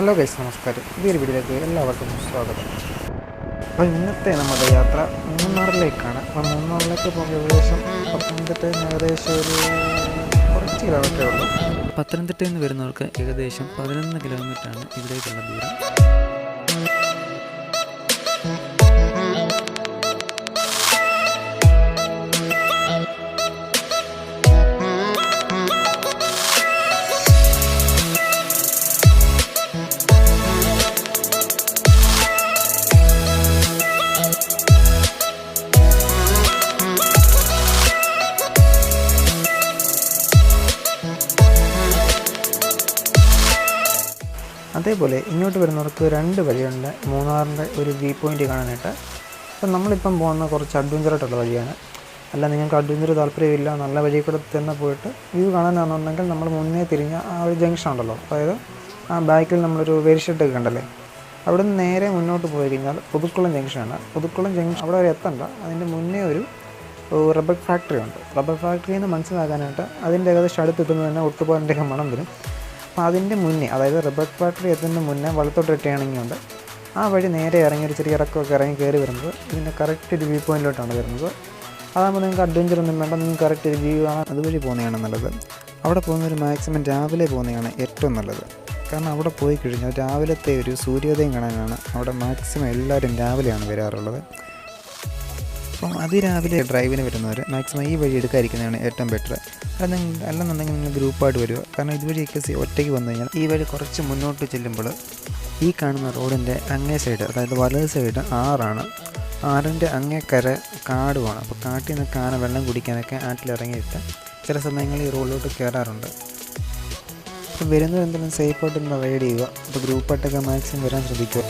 Hello guys, നമസ്കാരം. പുതിയൊരു വീഡിയോയിലേക്ക് എല്ലാവർക്കും സ്വാഗതം. അപ്പോൾ ഇന്നത്തെ നമ്മുടെ യാത്ര മൂന്നാറിലേക്കാണ്. അപ്പോൾ മൂന്നാറിലേക്ക് പോകുമ്പോൾ ഏകദേശം പത്തനംതിട്ടയിൽ നിന്ന് ഏകദേശം ഒരു കുറച്ച് കിലോമീറ്ററേ ഉള്ളൂ. പത്തനംതിട്ടയിൽ നിന്ന് വരുന്നവർക്ക് ഏകദേശം 11 കിലോമീറ്ററാണ് ഇവിടേക്കുള്ള ദൂരം. അതേപോലെ ഇങ്ങോട്ട് വരുന്നവർക്ക് രണ്ട് വഴിയുണ്ട് മൂന്നാറിൻ്റെ ഒരു വ്യൂ പോയിൻ്റ് കാണാനായിട്ട്. അപ്പം നമ്മളിപ്പം പോകുന്ന കുറച്ച് അഡ്വഞ്ചറായിട്ടുള്ള വഴിയാണ്. അല്ല, നിങ്ങൾക്ക് അഡ്വഞ്ചർ താല്പര്യമില്ല, നല്ല വഴി കൂടെ തന്നെ പോയിട്ട് വ്യൂ കാണാനാണെന്നുണ്ടെങ്കിൽ നമ്മൾ മുന്നേ തിരിഞ്ഞ ആ ഒരു ജംഗ്ഷൻ ഉണ്ടല്ലോ, അതായത് ആ ബാക്കിൽ നമ്മളൊരു വെരിഷെട്ടൊക്കെ കണ്ടല്ലേ, അവിടെ നിന്ന് നേരെ മുന്നോട്ട് പോയി കഴിഞ്ഞാൽ പുതുക്കുളം ജംഗ്ഷനാണ്. പുതുക്കുളം ജംഗ്ഷൻ അവിടെ വരെ എത്തണ്ട, അതിൻ്റെ മുന്നേ ഒരു റബ്ബർ ഫാക്ടറി ഉണ്ട്. റബ്ബർ ഫാക്ടറിയിൽ നിന്ന് മനസ്സിലാക്കാനായിട്ട് അതിൻ്റെ ഏകദേശം അടുത്തെത്തുമ്പോൾ തന്നെ ഒട്ടുപാലിൻ്റെയൊക്കെ മണം വരും. അപ്പോൾ അതിൻ്റെ മുന്നേ, അതായത് റബ്ബർ ഫാക്ടറി എത്തുന്നതിന് മുന്നേ വലത്തോട്ട് ടേണിങ്ങുണ്ട്. ആ വഴി നേരെ ഇറങ്ങി ഒരു ചെറിയ ഇറക്കമൊക്കെ ഇറങ്ങി കയറി വരുന്നത് ഇതിൻ്റെ കറക്റ്റ് ഒരു വ്യൂ പോയിൻറ്റിലോട്ടാണ് വരുന്നത്. അതാകുമ്പോൾ നിങ്ങൾക്ക് അഡ്വഞ്ചർ ഒന്നും വേണ്ട, നിങ്ങൾക്ക് കറക്റ്റ് ഒരു വ്യൂ കാണാൻ അതുവഴി പോകുന്നതാണ് നല്ലത്. അവിടെ പോകുന്നൊരു മാക്സിമം രാവിലെ പോകുന്നതാണ് ഏറ്റവും നല്ലത്. കാരണം അവിടെ പോയി കഴിഞ്ഞാൽ രാവിലത്തെ ഒരു സൂര്യോദയം കാണാനാണ് അവിടെ മാക്സിമം എല്ലാവരും രാവിലെയാണ് വരാറുള്ളത്. അപ്പം അതിരാവിലെ ഡ്രൈവിന് വരുന്നവർ മാക്സിമം ഈ വഴി എടുക്കാതിരിക്കുന്നതാണ് ഏറ്റവും ബെറ്റർ. അല്ലെന്നുണ്ടെങ്കിൽ നിങ്ങൾ ഗ്രൂപ്പായിട്ട് വരിക. കാരണം ഇതുവഴിയൊക്കെ ഒറ്റയ്ക്ക് വന്നു കഴിഞ്ഞാൽ ഈ വഴി കുറച്ച് മുന്നോട്ട് ചെല്ലുമ്പോൾ ഈ കാണുന്ന റോഡിൻ്റെ അങ്ങേ സൈഡ്, അതായത് വലത് സൈഡ് ആറാണ്. ആറിൻ്റെ അങ്ങേക്കര കാടുമാണ്. അപ്പോൾ കാട്ടിൽ നിന്ന് ആന വെള്ളം കുടിക്കാനൊക്കെ ആറ്റിലിറങ്ങിയിട്ട് ചില സമയങ്ങളിൽ ഈ റോഡിലോട്ട് കയറാറുണ്ട്. അപ്പോൾ വരുന്നത് എന്തെങ്കിലും സേഫായിട്ട് റൈഡ് ചെയ്യുക. അപ്പോൾ ഗ്രൂപ്പായിട്ടൊക്കെ മാക്സിമം വരാൻ ശ്രദ്ധിക്കുക.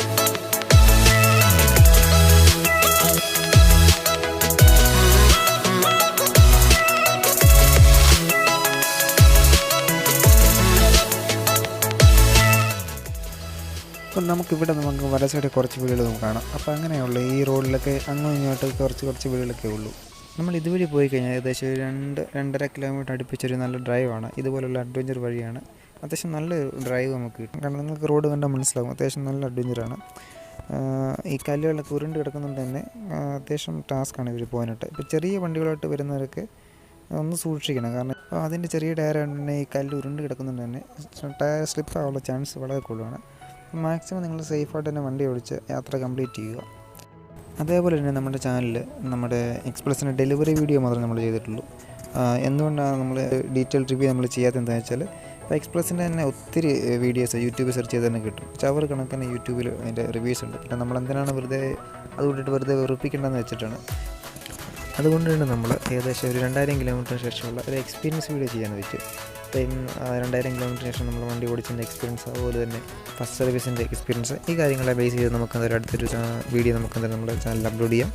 അപ്പം നമുക്ക് വല സൈഡിൽ കുറച്ച് വീടുകൾ നമുക്ക് കാണാം. അപ്പോൾ അങ്ങനെയുള്ളൂ ഈ റോഡിലൊക്കെ അങ്ങും ഇങ്ങോട്ട് കുറച്ച് വീടുകളൊക്കെ ഉള്ളൂ. നമ്മൾ ഇതുവഴി പോയി കഴിഞ്ഞാൽ ഏകദേശം 2-2.5 കിലോമീറ്റർ അടുപ്പിച്ചൊരു നല്ല ഡ്രൈവാണ്. ഇതുപോലുള്ള അഡ്വഞ്ചർ വഴിയാണ്. അത്യാവശ്യം നല്ല ഡ്രൈവ് നമുക്ക് കിട്ടും. കാരണം നിങ്ങൾക്ക് റോഡ് കണ്ടാൽ മനസ്സിലാകും, അത്യാവശ്യം നല്ല അഡ്വഞ്ചറാണ്. ഈ കല്ലുകളൊക്കെ ഉരുണ്ട് കിടക്കുന്നുണ്ട് തന്നെ അത്യാവശ്യം ടാസ്ക്കാണ് ഇവർ പോകാനായിട്ട്. ഇപ്പോൾ ചെറിയ വണ്ടികളായിട്ട് വരുന്നവരൊക്കെ ഒന്ന് സൂക്ഷിക്കണം. കാരണം അതിൻ്റെ ചെറിയ ടയറാണ് തന്നെ ഈ കല്ല് ഉരുണ്ട് കിടക്കുന്നുണ്ട് തന്നെ ടയർ സ്ലിപ്പ് ആവാനുള്ള ചാൻസ് വളരെ കൂടുതലാണ്. മാക്സിമം നിങ്ങൾ സേഫായിട്ട് തന്നെ വണ്ടി ഓടിച്ച് യാത്ര കംപ്ലീറ്റ് ചെയ്യുക. അതേപോലെ തന്നെ നമ്മുടെ ചാനലിൽ നമ്മുടെ എക്സ്പ്രസിൻ്റെ ഡെലിവറി വീഡിയോ മാത്രമേ നമ്മൾ ചെയ്തിട്ടുള്ളൂ. എന്തുകൊണ്ടാണ് നമ്മൾ ഡീറ്റെയിൽ റിവ്യൂ നമ്മൾ ചെയ്യാത്തതെന്ന് വെച്ചാൽ, ഇപ്പോൾ എക്സ്പ്രസിൻ്റെ തന്നെ ഒത്തിരി വീഡിയോസ് യൂട്യൂബിൽ സെർച്ച് ചെയ്ത് തന്നെ കിട്ടും. ചവർ കണക്കിന് യൂട്യൂബിൽ അതിൻ്റെ റിവ്യൂസ് ഉണ്ട്. പിന്നെ നമ്മളെന്തിനാണ് വെറുതെ അതുകൊണ്ടിട്ട് വെറുതെ വെറുപ്പിക്കേണ്ടതെന്ന് വെച്ചിട്ടാണ്. അതുകൊണ്ട് തന്നെ നമ്മൾ ഏകദേശം ഒരു 2000 കിലോമീറ്ററിന് ശേഷമുള്ള ഒരു എക്സ്പീരിയൻസ് വീഡിയോ ചെയ്യാൻ വെച്ചു. അപ്പം 2000 കിലോമീറ്ററിന് ശേഷം നമ്മൾ വണ്ടി ഓടിച്ചതിൻ്റെ എക്സ്പീരിയൻസ്, അതുപോലെ തന്നെ ഫസ്റ്റ് സർവീസിൻ്റെ എക്സ്പീരിയൻസ്, ഈ കാര്യങ്ങളെ ബേസ് ചെയ്ത് നമുക്കെന്തായാലും അടുത്തൊരു വീഡിയോ നമുക്കെന്തായാലും നമ്മുടെ ചാനലിൽ അപ്ലോഡ് ചെയ്യാം.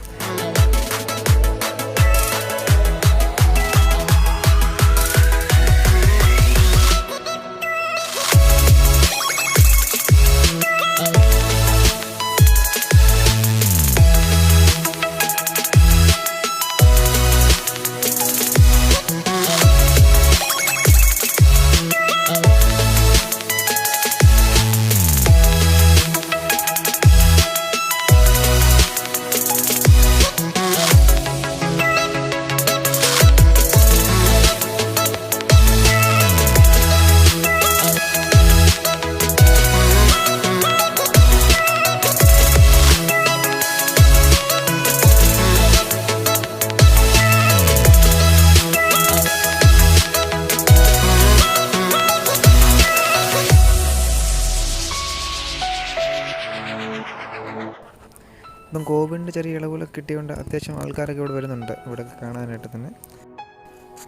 ഇപ്പം കോവിഡിൻ്റെ ചെറിയ ഇളവുകളൊക്കെ കിട്ടിയതുകൊണ്ട് അത്യാവശ്യം ആൾക്കാരൊക്കെ ഇവിടെ വരുന്നുണ്ട്, ഇവിടെ കാണാനായിട്ട് തന്നെ.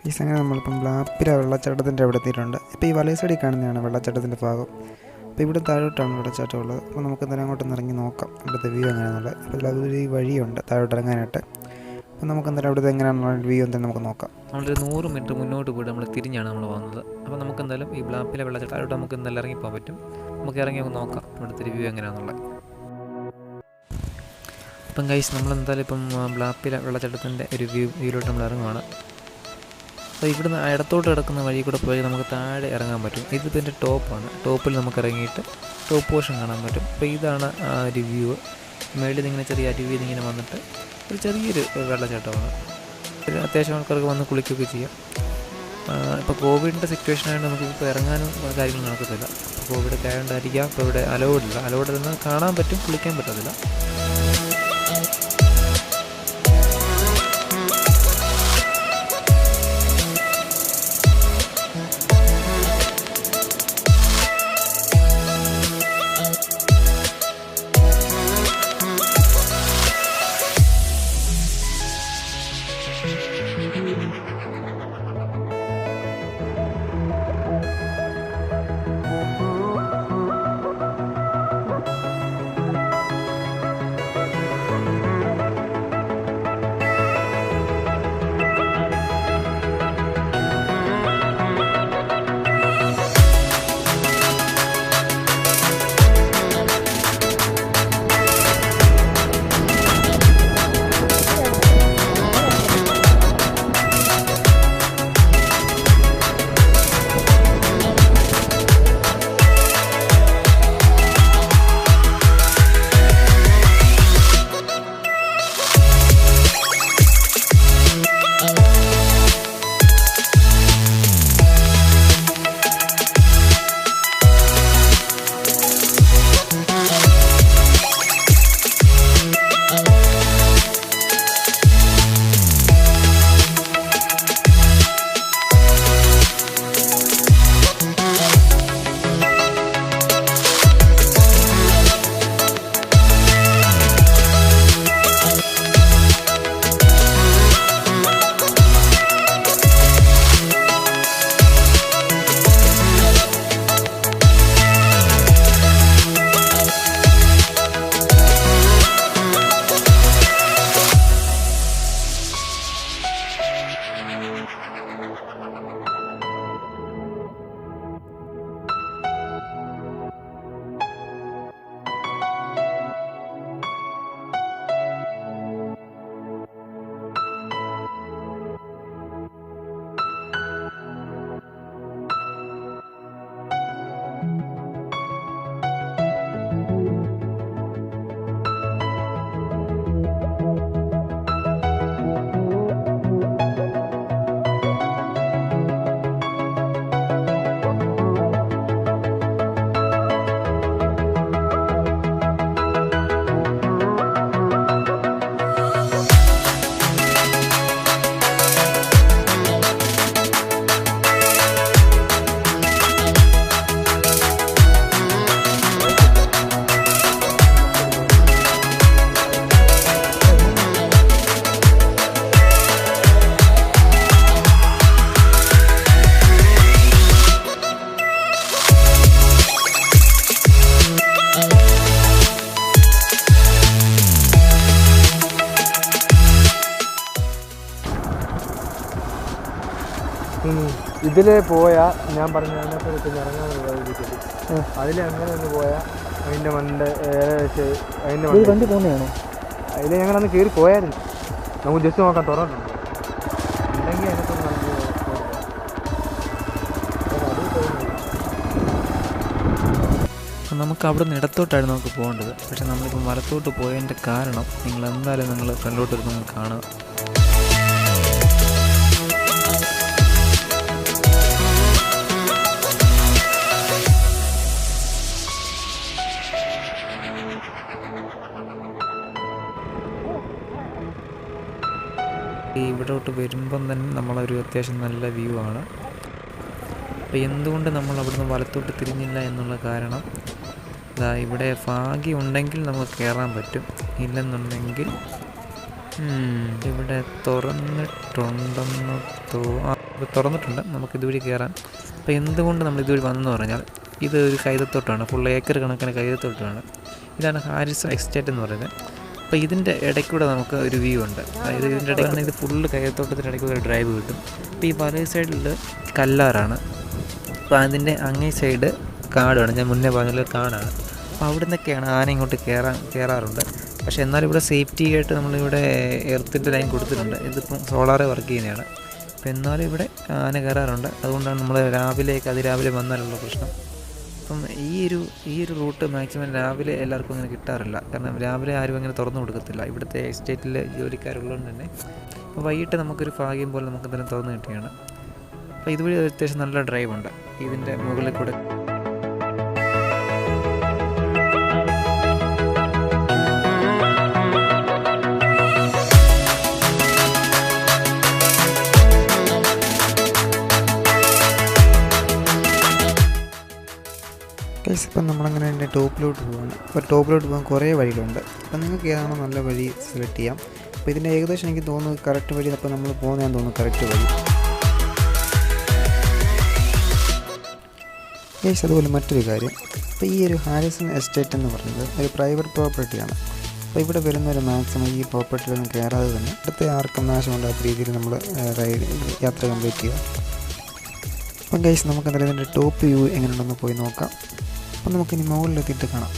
ഈ സമയം നമ്മളിപ്പം ബ്ലാപ്പില വെള്ളച്ചാട്ടത്തിൻ്റെ അവിടെ എത്തിയിട്ടുണ്ട്. ഇപ്പോൾ ഈ വലയ സൈഡിൽ കാണുന്നതാണ് വെള്ളച്ചാട്ടത്തിൻ്റെ ഭാഗം. അപ്പോൾ ഇവിടെ താഴോട്ടാണ് വെള്ളച്ചാട്ടം ഉള്ളത്. അപ്പോൾ നമുക്ക് എന്തായാലും അങ്ങോട്ടൊന്ന് ഇറങ്ങി നോക്കാം ഇവിടുത്തെ വ്യൂ എങ്ങനെയാണെന്നുള്ളത്. അപ്പോൾ അതിലൊരു വഴിയുണ്ട് താഴോട്ട് ഇറങ്ങാനായിട്ട്. അപ്പോൾ നമുക്ക് എന്തായാലും അവിടുത്തെ എങ്ങനെയാണെന്നുള്ള വ്യൂ എന്തായാലും നമുക്ക് നോക്കാം. നമ്മളൊരു 100 മീറ്റർ മുന്നോട്ട് പോയിട്ട് നമ്മൾ തിരിഞ്ഞാണ് നമ്മൾ വന്നത്. അപ്പോൾ നമുക്ക് എന്തായാലും ഈ ബ്ലാപ്പിലെ വെള്ളച്ചാട്ടം താഴോട്ട് നമുക്ക് എന്തായാലും ഇറങ്ങിപ്പോകാൻ പറ്റും. നമുക്ക് ഇറങ്ങി നോക്കാം ഇവിടുത്തെ വ്യൂ എങ്ങനെയാണെന്നുള്ളത്. അപ്പം ഗൈസ്, നമ്മളെന്തായാലും ഇപ്പം ബ്ലാപ്പിലെ വെള്ളച്ചാട്ടത്തിൻ്റെ ഒരു വ്യൂയിലോട്ട് നമ്മൾ ഇറങ്ങുവാണ്. അപ്പോൾ ഇവിടുന്ന് ഇടത്തോട്ട് കിടക്കുന്ന വഴി കൂടെ പോയി നമുക്ക് താഴെ ഇറങ്ങാൻ പറ്റും. ഇതിൻ്റെ ടോപ്പാണ്. ടോപ്പിൽ നമുക്ക് ഇറങ്ങിയിട്ട് ടോപ്പ് പോർഷൻ കാണാൻ പറ്റും. അപ്പോൾ ഇതാണ് ആ ഒരു വ്യൂ. മേളിൽ നിന്ന് ഇങ്ങനെ ചെറിയ അരുവിയിൽ ഇങ്ങനെ വന്നിട്ട് ഒരു ചെറിയൊരു വെള്ളച്ചാട്ടമാണ്. അത്യാവശ്യം ആൾക്കാർക്ക് വന്ന് കുളിക്കുകയൊക്കെ ചെയ്യാം. ഇപ്പോൾ കോവിഡിൻ്റെ സിറ്റുവേഷൻ ആയതുകൊണ്ട് നമുക്ക് ഇപ്പോൾ ഇറങ്ങാനും കാര്യങ്ങൾ നടക്കത്തില്ല. കോവിഡൊക്കെ ആയതുകൊണ്ടായിരിക്കാം ഇപ്പോൾ ഇവിടെ അലൗഡില്ല. അലൗഡ് നിന്ന് കാണാൻ പറ്റും, കുളിക്കാൻ പറ്റത്തില്ല. ഇതിൽ പോയാൽ ഞാൻ പറഞ്ഞ അതിനകത്ത് ഇറങ്ങാനുള്ള രീതിയിൽ അതിൽ അങ്ങനെ ഒന്ന് പോയാൽ അതിൻ്റെ അതിൻ്റെ വണ്ടി പോകുന്നതാണോ? അതിൽ ഞങ്ങളന്ന് കയറി പോയായിരുന്നു. നമുക്ക് ജസ്റ്റ് നോക്കാൻ തുറന്നിട്ടുണ്ട് ഉണ്ടെങ്കിൽ അതിനകത്ത് നമുക്ക് അവിടെ നിന്ന് ഇടത്തോട്ടായിരുന്നു നമുക്ക് പോകേണ്ടത്. പക്ഷെ നമ്മളിപ്പോൾ വലത്തോട്ട് പോയതിൻ്റെ കാരണം നിങ്ങൾ എന്തായാലും നിങ്ങൾ ഫ്രണ്ടിലോട്ട് വരുമ്പോൾ കാണുക. ഇവിടോട്ട് വരുമ്പം തന്നെ നമ്മളൊരു അത്യാവശ്യം നല്ല വ്യൂ ആണ്. അപ്പോൾ എന്തുകൊണ്ട് നമ്മൾ അവിടുന്ന് വലത്തോട്ട് തിരിഞ്ഞില്ല എന്നുള്ള കാരണം ഇവിടെ ഭാഗ്യം ഉണ്ടെങ്കിൽ നമുക്ക് കയറാൻ പറ്റും, ഇല്ലെന്നുണ്ടെങ്കിൽ ഇവിടെ തുറന്നിട്ടുണ്ട് നമുക്കിതുവഴി കയറാൻ. അപ്പോൾ എന്തുകൊണ്ട് നമ്മൾ ഇതുവഴി വന്നെന്ന് പറഞ്ഞാൽ ഇത് ഒരു കൈതത്തോട്ടമാണ്, ഫുൾ ഏക്കർ കണക്കിന് കൈതത്തോട്ടമാണ്. ഇതാണ് ഹാരിസൺ എസ്റ്റേറ്റ് എന്ന് പറയുന്നത്. അപ്പോൾ ഇതിൻ്റെ ഇടയ്ക്കൂടെ നമുക്ക് ഒരു വ്യൂ ഉണ്ട്. അതായത് ഇതിൻ്റെ ഇടയ്ക്കാണ് ഇത് ഫുള്ള് കൈതത്തോട്ടത്തിൻ്റെ ഇടയ്ക്ക് ഒരു ഡ്രൈവ് കിട്ടും. അപ്പോൾ ഈ വലേ സൈഡിൽ കല്ലാറാണ്, അപ്പോൾ അതിൻ്റെ അങ്ങേ സൈഡ് കാടാണ്. ഞാൻ മുന്നേ പറഞ്ഞ കാടാണ്. അപ്പോൾ അവിടെ നിന്നൊക്കെയാണ് ആന ഇങ്ങോട്ട് കയറാറുണ്ട്. പക്ഷേ എന്നാലും ഇവിടെ സേഫ്റ്റി ആയിട്ട് നമ്മളിവിടെ എർത്തിൻ്റെ ലൈൻ കൊടുത്തിട്ടുണ്ട്. ഇതിപ്പം സോളാറെ വർക്ക് ചെയ്യുന്നതാണ്. അപ്പോൾ എന്നാലും ഇവിടെ ആന കയറാറുണ്ട്. അതുകൊണ്ടാണ് നമ്മൾ അതിരാവിലെ വന്നാലുള്ള പ്രശ്നം. അപ്പം ഈ ഒരു റൂട്ട് മാക്സിമം രാവിലെ എല്ലാവർക്കും അങ്ങനെ കിട്ടാറില്ല. കാരണം രാവിലെ ആരും അങ്ങനെ തുറന്നു കൊടുക്കത്തില്ല ഇവിടുത്തെ എസ്റ്റേറ്റിൽ ജോലിക്കാരുള്ളതുകൊണ്ട് തന്നെ. അപ്പോൾ വൈകിട്ട് നമുക്കൊരു ഭാഗ്യം പോലെ നമുക്ക് എന്തെങ്കിലും തുറന്നു കിട്ടുകയാണ്. അപ്പോൾ ഇതുവഴി അത്യാവശ്യം നല്ല ഡ്രൈവ് ഉണ്ട് ഇതിൻ്റെ മുകളിൽ കൂടെ. ഇപ്പം നമ്മളങ്ങനെ എൻ്റെ ടോപ്പിലോട്ട് പോവാണ്. അപ്പോൾ ടോപ്പിലോട്ട് പോകാൻ കുറേ വഴികളുണ്ട്. അപ്പോൾ നിങ്ങൾക്ക് ഏതാണോ നല്ല വഴി സെലക്ട് ചെയ്യാം. അപ്പോൾ ഇതിൻ്റെ ഏകദേശം എനിക്ക് തോന്നുന്നു കറക്റ്റ് വഴി അപ്പോൾ നമ്മൾ പോകുന്നതാണെന്ന് തോന്നുന്നു കറക്റ്റ് വഴി. ഗൈസ് അതുപോലെ മറ്റൊരു കാര്യം, അപ്പോൾ ഈ ഒരു ഹാരിസൺ എസ്റ്റേറ്റ് എന്ന് പറയുന്നത് ഒരു പ്രൈവറ്റ് പ്രോപ്പർട്ടിയാണ്. അപ്പോൾ ഇവിടെ വരുന്നൊരു മാക്സിമം ഈ പ്രോപ്പർട്ടിയിലൊന്നും കയറാതെ തന്നെ ഇവിടുത്തെ ആർക്കും നാശമുണ്ടാത്ത രീതിയിൽ നമ്മൾ യാത്ര കംപ്ലീറ്റ് ചെയ്യുക. അപ്പം ഗൈസ് നമുക്ക് എന്തായാലും ഇതിൻ്റെ ടോപ്പ് വ്യൂ എങ്ങനെയുണ്ടെന്ന് പോയി നോക്കാം. അപ്പം നമുക്കിനി മുകളിലെത്തിയിട്ട് കാണാം.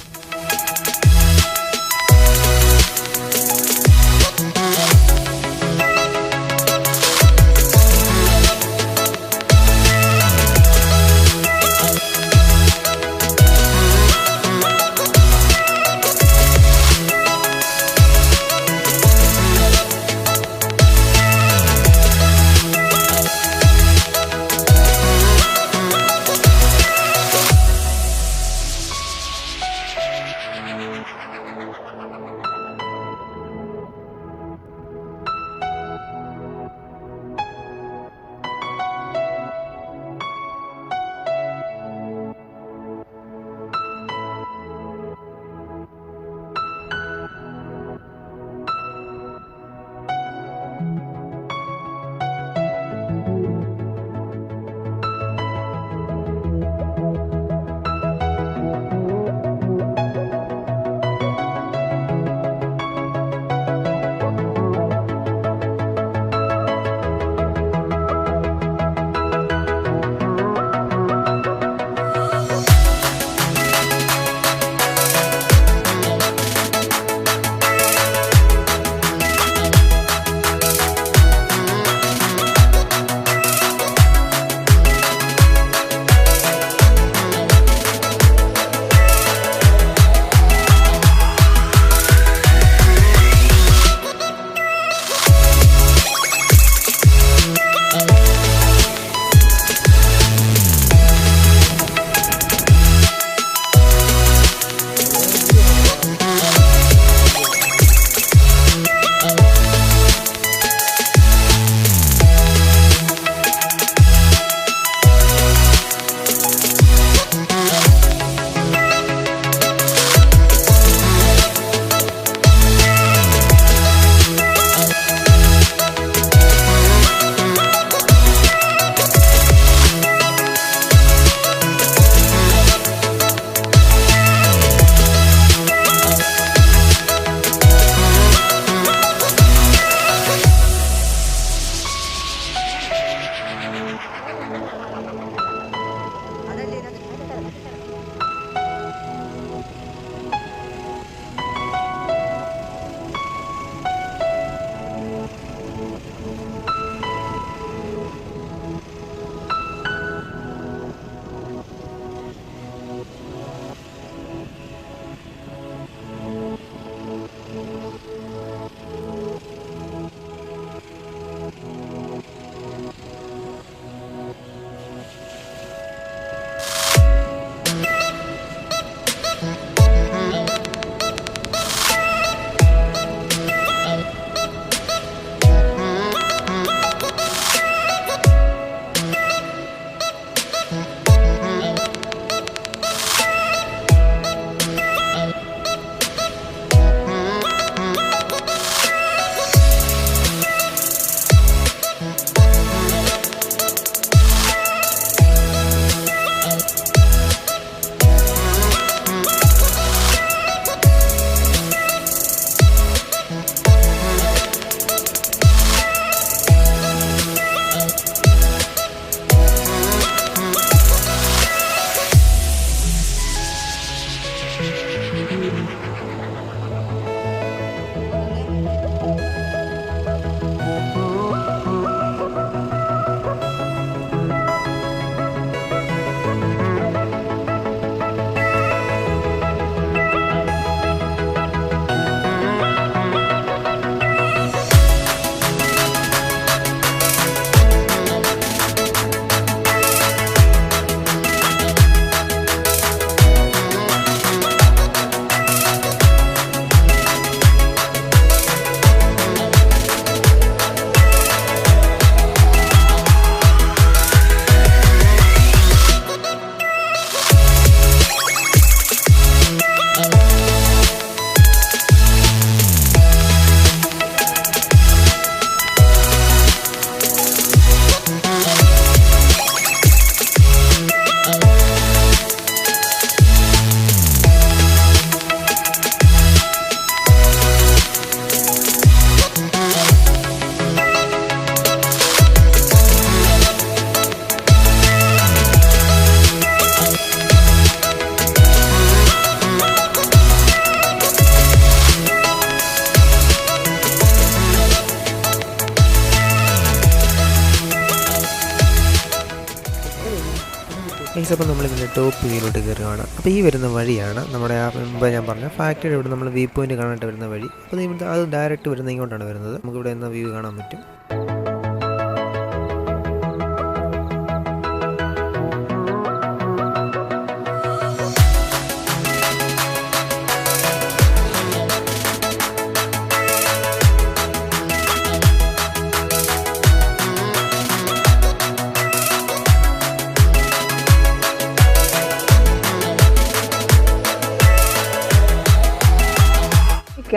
ഗൈസ് അപ്പോൾ നമ്മളിതിൻ്റെ ടോപ്പ് വ്യൂയിലോട്ട് കയറുകയാണ്. അപ്പോൾ ഈ വരുന്ന വഴിയാണ് നമ്മുടെ മുമ്പ് ഞാൻ പറഞ്ഞ ഫാക്ടറിയുടെ ഇവിടെ നമ്മൾ വ്യൂ പോയിന്റ് കാണാനായിട്ട് വരുന്ന വഴി. അപ്പോൾ ഇവിടുത്തെ അത് ഡയറക്റ്റ് വരുന്ന ഇങ്ങോട്ടാണ് വരുന്നത്. നമുക്കിവിടെ നിന്ന് വ്യൂ കാണാൻ പറ്റും.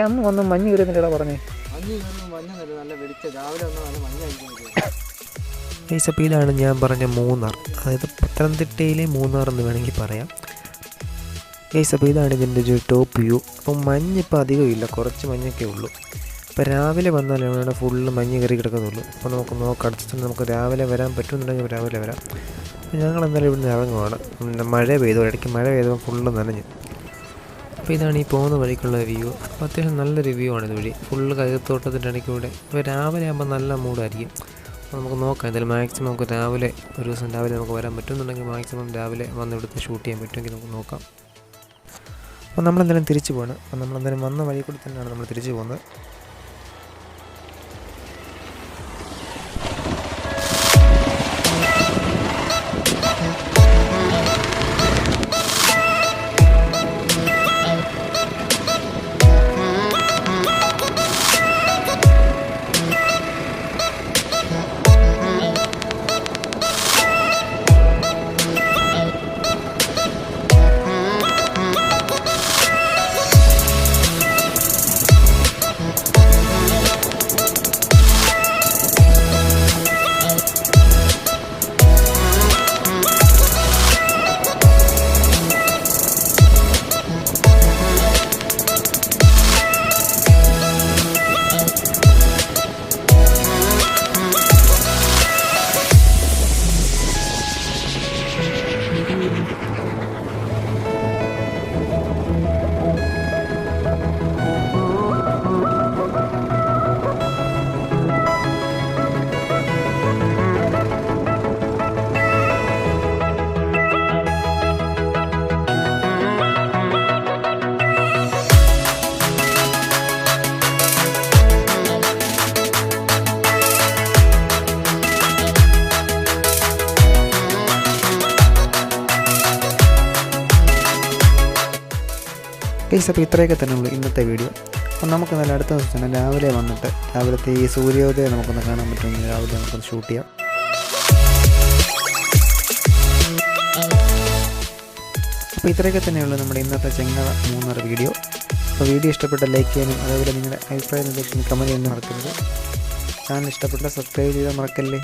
അന്ന് വന്ന് മഞ്ഞ് കയറുന്നില്ല പറഞ്ഞേ. ഗൈസ് അപ്പോൾ ഇതാണ് ഞാൻ പറഞ്ഞ മൂന്നാർ, അതായത് പത്തനംതിട്ടയിലെ മൂന്നാർ എന്ന് വേണമെങ്കിൽ പറയാം. ഗൈസ് അപ്പോൾ ഇതാണ് ഇതിൻ്റെ ഒരു ടോപ്പ് വ്യൂ. അപ്പോൾ മഞ്ഞിപ്പോൾ അധികമില്ല, കുറച്ച് മഞ്ഞൊക്കെ ഉള്ളൂ. ഇപ്പോൾ രാവിലെ വന്നാലാണ് ഇവിടെ ഫുള്ള് മഞ്ഞ് കയറി കിടക്കുന്നുള്ളൂ. അപ്പോൾ നമുക്ക് നോക്കാം, അടുത്ത നമുക്ക് രാവിലെ വരാൻ പറ്റുമെന്നുണ്ടെങ്കിൽ രാവിലെ വരാം. ഞങ്ങൾ എന്തായാലും ഇവിടുന്ന് ഇറങ്ങുവാണ്. മഴ പെയ്തു, ഇടയ്ക്ക് മഴ പെയ്തപ്പോൾ ഫുള്ള് നനഞ്ഞു. അപ്പോൾ ഇതാണ് ഈ പോകുന്ന വഴിക്കുള്ള വ്യൂ. അപ്പോൾ അത്യാവശ്യം നല്ലൊരു വ്യൂ ആണ് ഇത് വഴി, ഫുള്ള് കൈതത്തോട്ടത്തിൻ്റെ ഇടയ്ക്കൂടെ. ഇപ്പോൾ രാവിലെ ആകുമ്പോൾ നല്ല മൂടായിരിക്കും. അപ്പോൾ നമുക്ക് നോക്കാം, എന്തായാലും മാക്സിമം നമുക്ക് രാവിലെ ഒരു ദിവസം രാവിലെ നമുക്ക് വരാൻ പറ്റുമെന്നുണ്ടെങ്കിൽ മാക്സിമം രാവിലെ വന്ന് ഇവിടുത്തെ ഷൂട്ട് ചെയ്യാൻ പറ്റുമെങ്കിൽ നമുക്ക് നോക്കാം. അപ്പോൾ നമ്മളെന്തായാലും തിരിച്ചു പോകണം. അപ്പോൾ നമ്മളെന്തായാലും വന്ന വഴി കൂടി തന്നെയാണ് നമ്മൾ തിരിച്ചു പോകുന്നത്. ഗൈസ് അപ്പോൾ ഇത്രയൊക്കെ തന്നെ ഉള്ളൂ ഇന്നത്തെ വീഡിയോ. അപ്പോൾ നമുക്ക് നല്ല അടുത്ത ദിവസം തന്നെ രാവിലെ വന്നിട്ട് രാവിലത്തെ ഈ സൂര്യോദയം നമുക്കൊന്ന് കാണാൻ പറ്റുമെങ്കിൽ രാവിലെ നമുക്കൊന്ന് ഷൂട്ട് ചെയ്യാം. അപ്പോൾ ഇത്രയൊക്കെ തന്നെയുള്ളൂ നമ്മുടെ ഇന്നത്തെ ചെങ്ങല മൂന്നാർ വീഡിയോ. അപ്പോൾ വീഡിയോ ഇഷ്ടപ്പെട്ട ലൈക്ക് ചെയ്യാനും അതേപോലെ നിങ്ങളുടെ അഭിപ്രായം കമൻറ്റ് ചെയ്യാനും മറക്കരുത്. ചാനൽ ഇഷ്ടപ്പെട്ട സബ്സ്ക്രൈബ് ചെയ്യാൻ മറക്കല്ലേ.